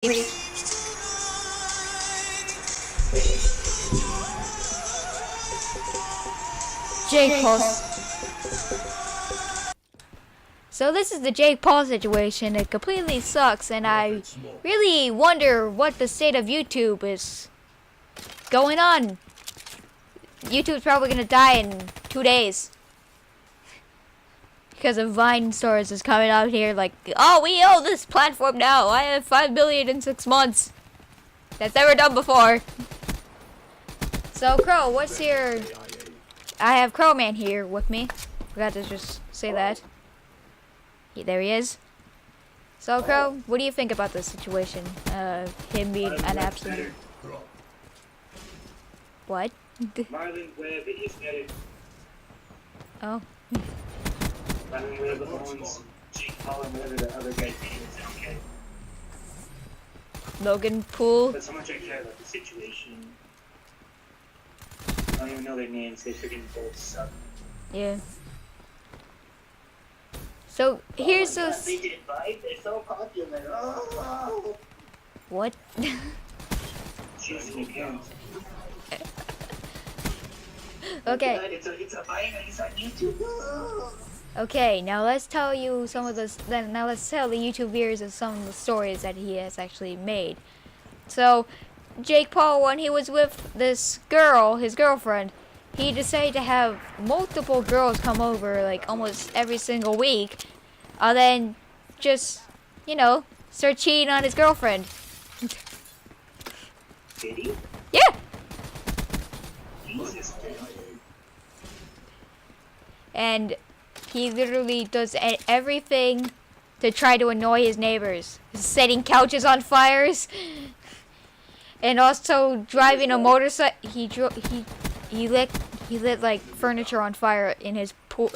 Jake Paul. So this is the Jake Paul situation. It completely sucks, and I really wonder what the state of YouTube is going on. YouTube's probably gonna die in 2 days because of Vine stores is coming out here like, oh, we own this platform now. I have 5 billion in 6 months. That's never done before. So Crow, what's your? I have Crowman here with me. Forgot to just say that. Yeah, there he is. So Crow, what do you think about this situation? Him being an absolute. What? Marlon Webb is better. Oh. Marlon Webb owns Jake Paul and whatever the other guy's name is. Okay. Logan Paul. But so much I care about the situation. I don't even know their names. They freaking both suck. Yeah. So here's oh this. They did, right? They're so popular. Oh. What? Jeez, you can't. Okay. God, it's a Vine. He's on YouTube. Oh. Okay, now let's tell you some of the. Now let's tell the YouTube viewers of some of the stories that he has actually made. So, Jake Paul, when he was with this girl, his girlfriend, he decided to have multiple girls come over like almost every single week, and then just, you know, start cheating on his girlfriend. Did he? Yeah. Jesus. And he literally does everything to try to annoy his neighbors. Setting couches on fires, and also driving a motorcycle. He lit like furniture on fire in his pool,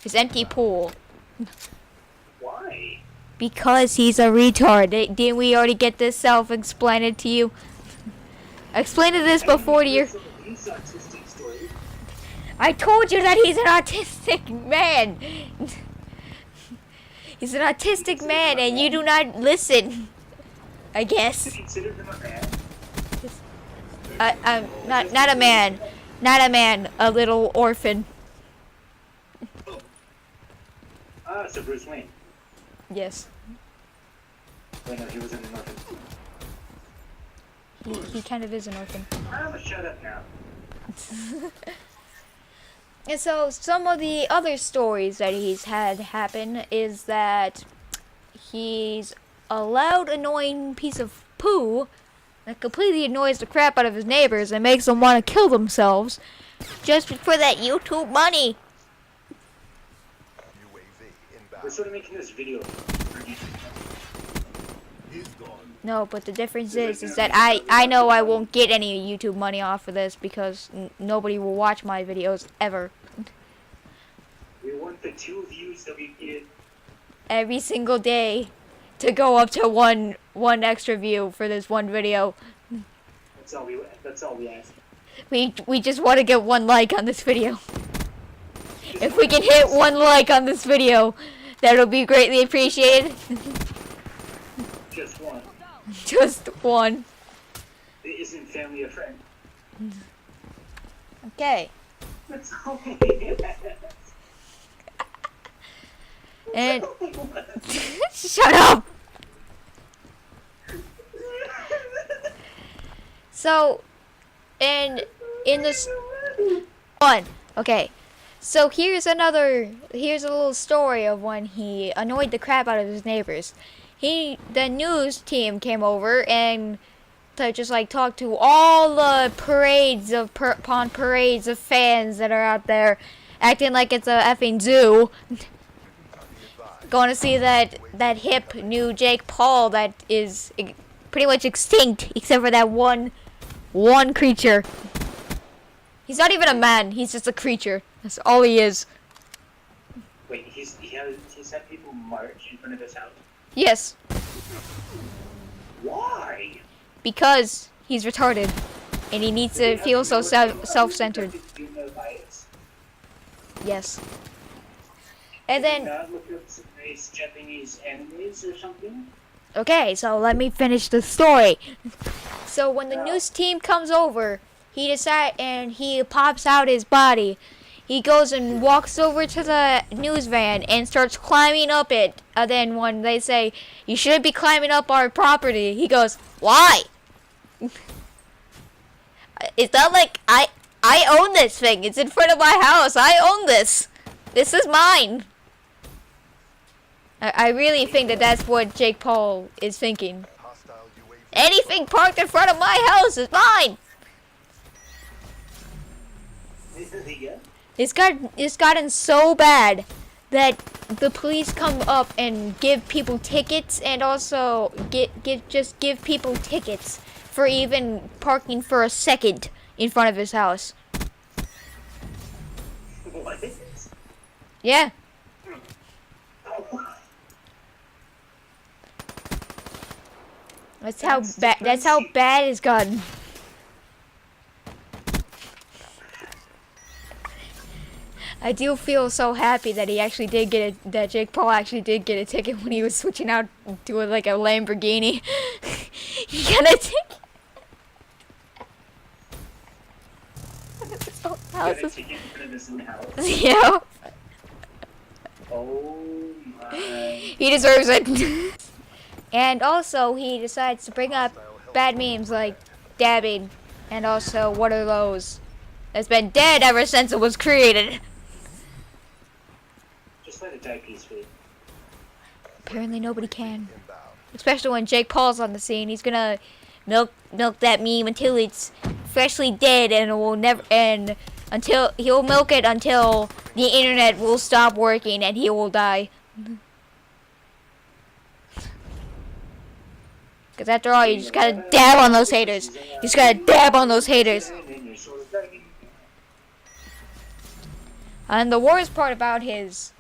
his empty pool. Why? Because he's a retard. Didn't we already get this self-explained to you? I explained this before to you. I told you that he's an autistic man. He's an autistic man, and you do not listen. I guess. You consider him a man? I'm not a man. Not a man. A little orphan. Ah, so Bruce Wayne. Yes. Wait, no, he wasn't an orphan. He kind of is an orphan. I'm gonna shut up now. And so some of the other stories that he's had happen is that he's a loud, annoying piece of poo that completely annoys the crap out of his neighbors and makes them want to kill themselves just for that YouTube money. We're sort of making this video. No, but the difference is that I know I won't get any YouTube money off of this because nobody will watch my videos ever. We want the 2 views that we get Every single day to go up to one extra view for this one video. That's all we ask. We just want to get 1 like on this video. If we can hit 1 like on this video, that'll be greatly appreciated. Just 1. Just 1. Isn't family a friend? Okay. That's all we ask. And shut up. So, and in this one, okay. So here's a little story of when he annoyed the crap out of his neighbors. The news team came over and to just like talk to all the parades of fans that are out there, acting like it's a effing zoo. Going to see that hip new Jake Paul that is pretty much extinct, except for that one creature. He's not even a man. He's just a creature. That's all he is. Wait, he's had people march in front of his house? Yes. Why? Because he's retarded, and he needs to feel so self-centered. Yes. And then not look up some nice Japanese animes or something? Okay, so let me finish the story. So when the news team comes over, he pops out his body. He goes and walks over to the news van and starts climbing up it. And then when they say, "You shouldn't be climbing up our property," he goes, "Why?" It's not like I own this thing. It's in front of my house. I own this. This is mine. I really think that that's what Jake Paul is thinking. Anything parked in front of my house is mine. Yeah. It's gotten so bad that the police come up and give people tickets, and also give people tickets for even parking for a second in front of his house. What? Yeah. That's how bad it's gotten. I do feel so happy that that Jake Paul actually did get a ticket when he was switching out to like a Lamborghini. He got a ticket. Got a ticket for this in the house. Yeah. Oh my. He deserves it. And also, he decides to bring up bad memes like dabbing, and also what are those? That's been dead ever since it was created. Just let it die peacefully. Apparently nobody can. Especially when Jake Paul's on the scene. He's gonna milk that meme until it's freshly dead, and he'll milk it until the internet will stop working and he will die. Because after all, you just gotta dab on those haters. You just gotta dab on those haters. And the worst part about his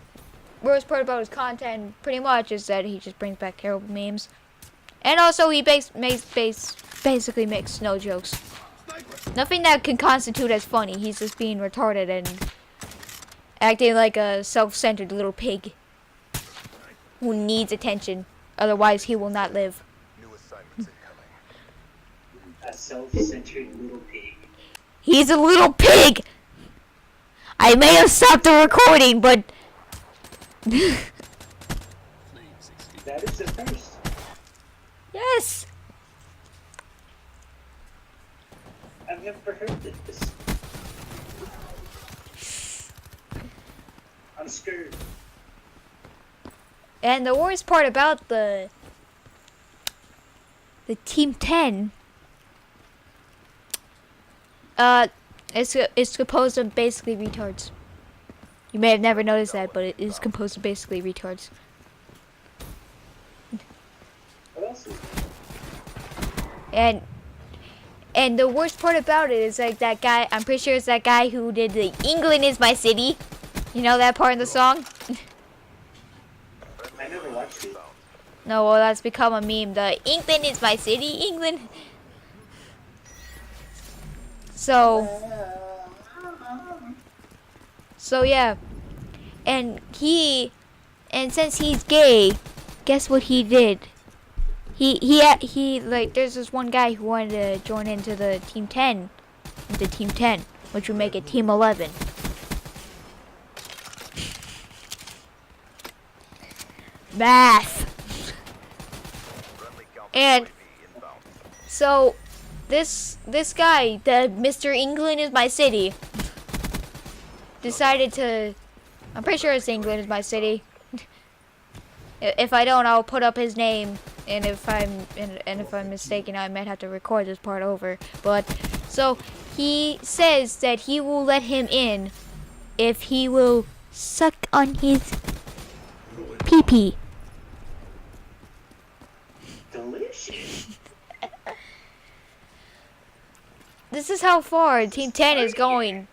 content, pretty much, is that he just brings back terrible memes. And also, he basically makes no jokes. Nothing that can constitute as funny. He's just being retarded and acting like a self-centered little pig who needs attention. Otherwise, he will not live. A self-centered little pig. He's a little pig! I may have stopped the recording, but... That is the first. Yes! I've never heard this. I'm scared. And the worst part about the Team 10... it's composed of basically retards. You may have never noticed that, but it is composed of basically retards. What else is And the worst part about it is like that guy. I'm pretty sure it's that guy who did the "England is my city." You know that part of the song? I never watched it. No, well that's become a meme. The "England is my city," England. So yeah, and since he's gay, guess what he did? He like there's this one guy who wanted to join into the Team 10, which would make it Team 11. Math. And so this guy, the Mr. England is my city, decided to, I'm pretty sure it's England is my city. If I don't, I'll put up his name, and if I'm mistaken, I might have to record this part over. But so he says that he will let him in if he will suck on his pee-pee. Delicious. This is how far Team 10 is going.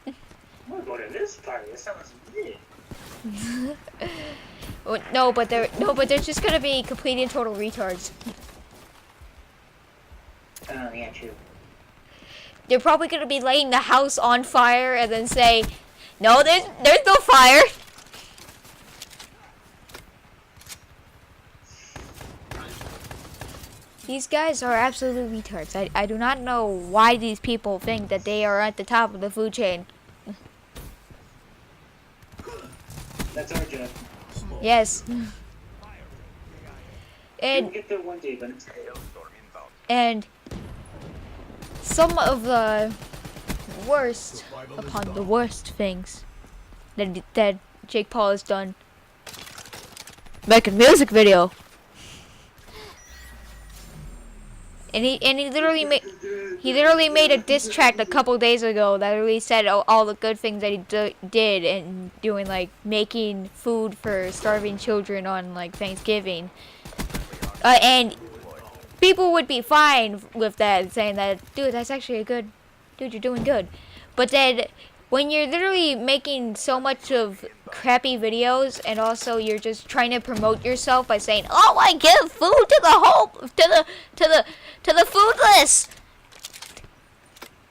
I'm gonna go to this party. That sounds lit. No, but they're just gonna be complete and total retards. Oh, yeah, true. They're probably gonna be lighting the house on fire and then say, "No, there's no fire." These guys are absolute retards. I do not know why these people think that they are at the top of the food chain. That's our job. Yes. We'll And get there one day, but it's and some of the worst upon the worst things that Jake Paul has done. Make a music video. And he literally made a diss track a couple days ago that really said all the good things that he did and doing like making food for starving children on like Thanksgiving. And people would be fine with that, saying that, dude, that's actually a good, dude, you're doing good. But then when you're literally making so much of crappy videos and also you're just trying to promote yourself by saying, oh, I give food to the foodless,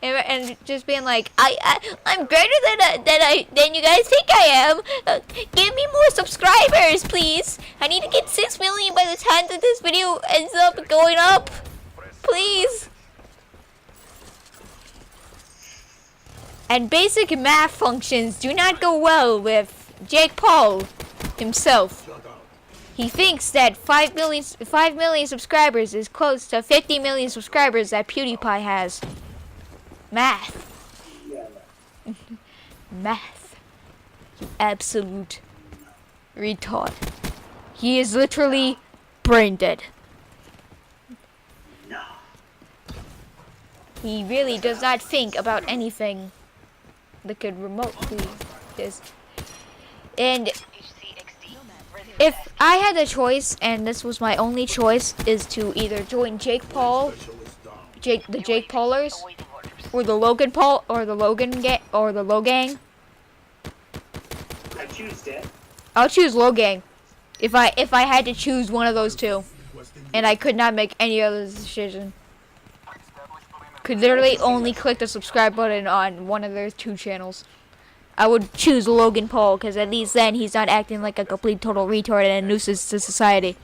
and just being like, I'm greater than you guys think I am. Give me more subscribers, please. I need to get 6 million by the time that this video ends up going up, please. And basic math functions do not go well with Jake Paul himself. He thinks that 5 million subscribers is close to 50 million subscribers that PewDiePie has. Math. Math. You absolute retard. He is literally brain dead. no. He really does not think about anything that could remotely this. And if I had the choice, and this was my only choice, is to either join Jake Paul, the Jake Paulers, or the Logan Paul, or the Logan or the Logang. I choose that. I'll choose Logang, if I had to choose one of those two, and I could not make any other decision. Could literally only click the subscribe button on one of their two channels. I would choose Logan Paul, because at least then he's not acting like a complete total retard and a nuisance to society.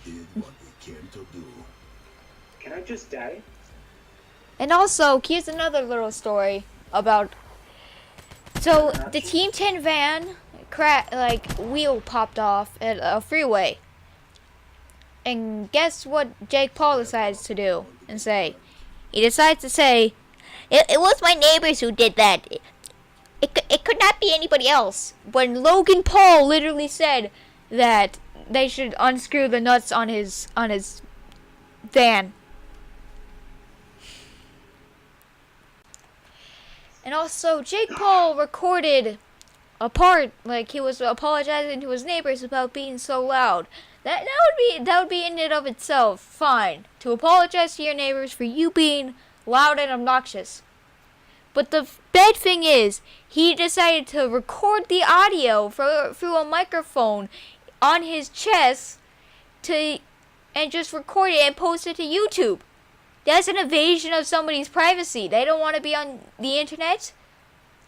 Can I just die? And also, here's another little story about. So the Team 10 van, wheel popped off at a freeway. And guess what Jake Paul decides to do and say? He decides to say, it was my neighbors who did that. It could not be anybody else. When Logan Paul literally said that they should unscrew the nuts on his van. And also, Jake Paul recorded a part, like he was apologizing to his neighbors about being so loud. That would be in and of itself fine to apologize to your neighbors for you being loud and obnoxious. But the bad thing is, he decided to record the audio through a microphone on his chest and just record it and post it to YouTube. That's an invasion of somebody's privacy. They don't want to be on the internet.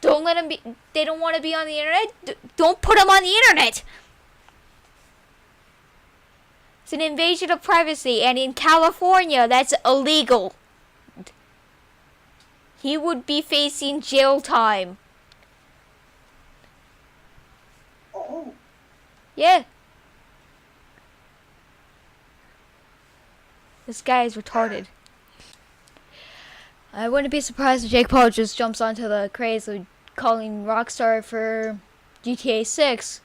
Don't let them be. They don't want to be on the internet. Don't put them on the internet. It's an invasion of privacy, and in California, that's illegal. He would be facing jail time. Oh. Yeah. This guy is retarded. I wouldn't be surprised if Jake Paul just jumps onto the craze of calling Rockstar for GTA 6.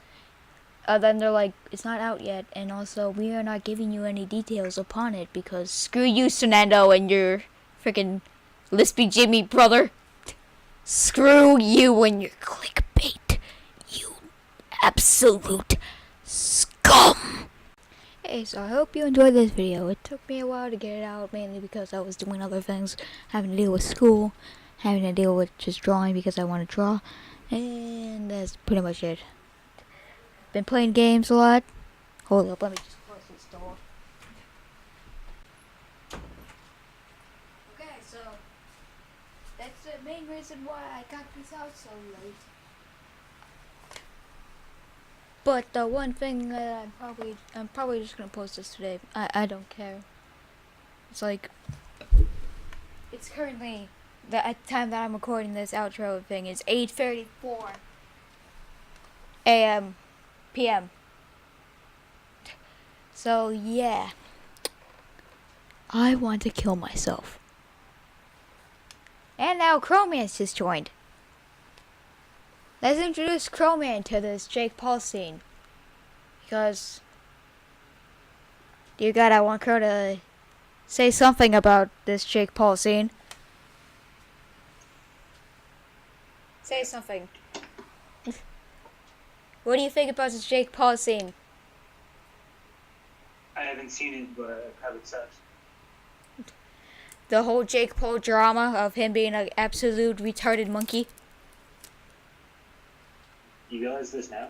Then they're like, it's not out yet, and also we are not giving you any details upon it because screw you, Fernando, and your freaking Lispy Jimmy brother. Screw you and your clickbait, you absolute scum. Hey, so I hope you enjoyed this video. It took me a while to get it out, mainly because I was doing other things, having to deal with school, having to deal with just drawing because I want to draw, and that's pretty much it. Been playing games a lot. Hold up, let me just close this door. Okay, so that's the main reason why I got this out so late. But the one thing that I'm probably just gonna post this today. I don't care. It's like it's currently at the time that I'm recording this outro thing is 8:34 a.m. p.m. So yeah, I want to kill myself. And now Crowman's just joined. Let's introduce Crowman to this Jake Paul scene. Because, dear God, I want Crow to say something about this Jake Paul scene. Say something. What do you think about this Jake Paul scene? I haven't seen it, but it probably sucks. The whole Jake Paul drama of him being an absolute retarded monkey. You realize this now?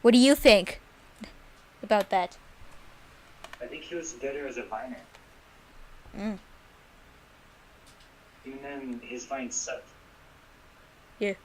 What do you think about that? I think he was better as a viner. Mm. Even then, his vines sucked. Yeah.